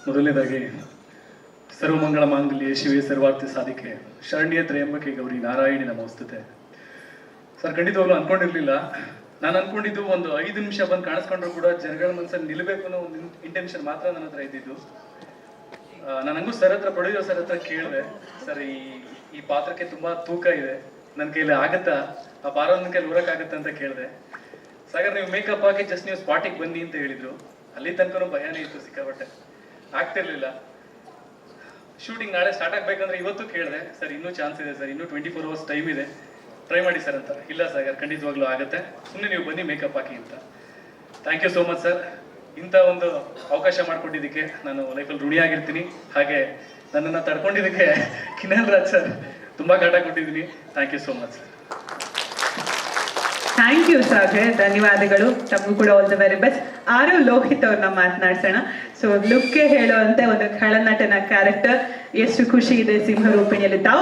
ಮೊದಲನೇದಾಗಿ ಸರ್ವಮಂಗಳ ಮಾಂಗಲ್ಯ ಶಿವೆ ಸರ್ವಾರ್ಥ ಸಾಧಿಕೆ ಶರಣ್ಯ ತ್ರಯಂಬಕೆ ಗೌರಿ ನಾರಾಯಣಿ ನಮೋಸ್ತುತೆ. ಸರ್ ಖಂಡಿತವಾಗ್ಲೂ ಅನ್ಕೊಂಡಿರ್ಲಿಲ್ಲ. ನಾನು ಅನ್ಕೊಂಡಿದ್ದು ಒಂದು 5 ನಿಮಿಷ ಬಂದು ಕಾಣಿಸ್ಕೊಂಡ್ರು ಕೂಡ ಜನಗಳ ಮನಸ್ಸಲ್ಲಿ ನಿಲ್ಬೇಕು ಅನ್ನೋ ಒಂದು ಇಂಟೆನ್ಷನ್ ಮಾತ್ರ ನನ್ನ ಹತ್ರ ಇದ್ದಿದ್ದು. ನಾನು ಹಂಗೂ ಸರ್ ಹತ್ರ ಪ್ರೊಡ್ಯೂಸರ್ ಸರ್ ಹತ್ರ ಕೇಳಿದೆ, ಸರ್ ಈ ಪಾತ್ರಕ್ಕೆ ತುಂಬಾ ತೂಕ ಇದೆ, ನನ್ನ ಕೈಲಿ ಆಗತ್ತಾ, ಆ ಭಾರ ನನ್ನ ಕೈಲಿ ಊರಕ್ಕಾಗತ್ತಾ ಅಂತ ಕೇಳಿದೆ. ಸಾಗರ್ ನೀವು ಮೇಕಪ್ ಹಾಕಿ ಜಸ್ಟ್ ನೀವು ಸ್ಪಾಟಿಗೆ ಬನ್ನಿ ಅಂತ ಹೇಳಿದ್ರು. ಅಲ್ಲಿ ತನಕ ಭಯನೇ ಇತ್ತು, ಸಿಕ್ಕಾಪಟ್ಟೆ ಆಗ್ತಿರ್ಲಿಲ್ಲ. ಶೂಟಿಂಗ್ ನಾಳೆ ಸ್ಟಾರ್ಟ್ ಆಗ್ಬೇಕಂದ್ರೆ ಇವತ್ತು ಕೇಳಿದೆ, ಸರ್ ಇನ್ನೂ ಚಾನ್ಸ್ ಇದೆ ಸರ್, ಇನ್ನೂ 24 hours ಟೈಮ್ ಇದೆ, ಟ್ರೈ ಮಾಡಿ ಸರ್ ಅಂತ. ಇಲ್ಲ ಸಾಗರ್ ಖಂಡಿತವಾಗ್ಲೂ ಆಗುತ್ತೆ, ಸುಮ್ಮನೆ ನೀವು ಬನ್ನಿ ಮೇಕಪ್ ಹಾಕಿ ಅಂತ. Thank you so much sir. ಇಂಥ ಒಂದು ಅವಕಾಶ ಮಾಡಿಕೊಟ್ಟಿದ್ದಕ್ಕೆ ನಾನು ಲೈಫಲ್ಲಿ ಋಣಿಯಾಗಿರ್ತೀನಿ. ಹಾಗೆ ನನ್ನನ್ನು ತಡ್ಕೊಂಡಿದ್ದಕ್ಕೆ ಕಿನಲ್ ರಾಜ್ ಸರ್ ತುಂಬ ಕಾಟ ಕೊಟ್ಟಿದ್ದೀನಿ. Thank you so much sir. Thank you Sagar, ಧನ್ಯವಾದಗಳು. ತಮಗೂ ಕೂಡ ಆಲ್ ದ ವೆರಿ ಬೆಸ್ಟ್. ಆರು ಲೋಹಿತ್ ಅವ್ರನ್ನ ಮಾತನಾಡ್ಸೋಣ. ಸೊ ಲುಕ್ಗೆ ಹೇಳುವಂತೆ ಒಂದು ಖಳನಟನ ಕ್ಯಾರೆಕ್ಟರ್, ಎಷ್ಟು ಖುಷಿ ಇದೆ ಸಿಂಹರೂಪಿಣಿಯಲ್ಲಿ ತಾವು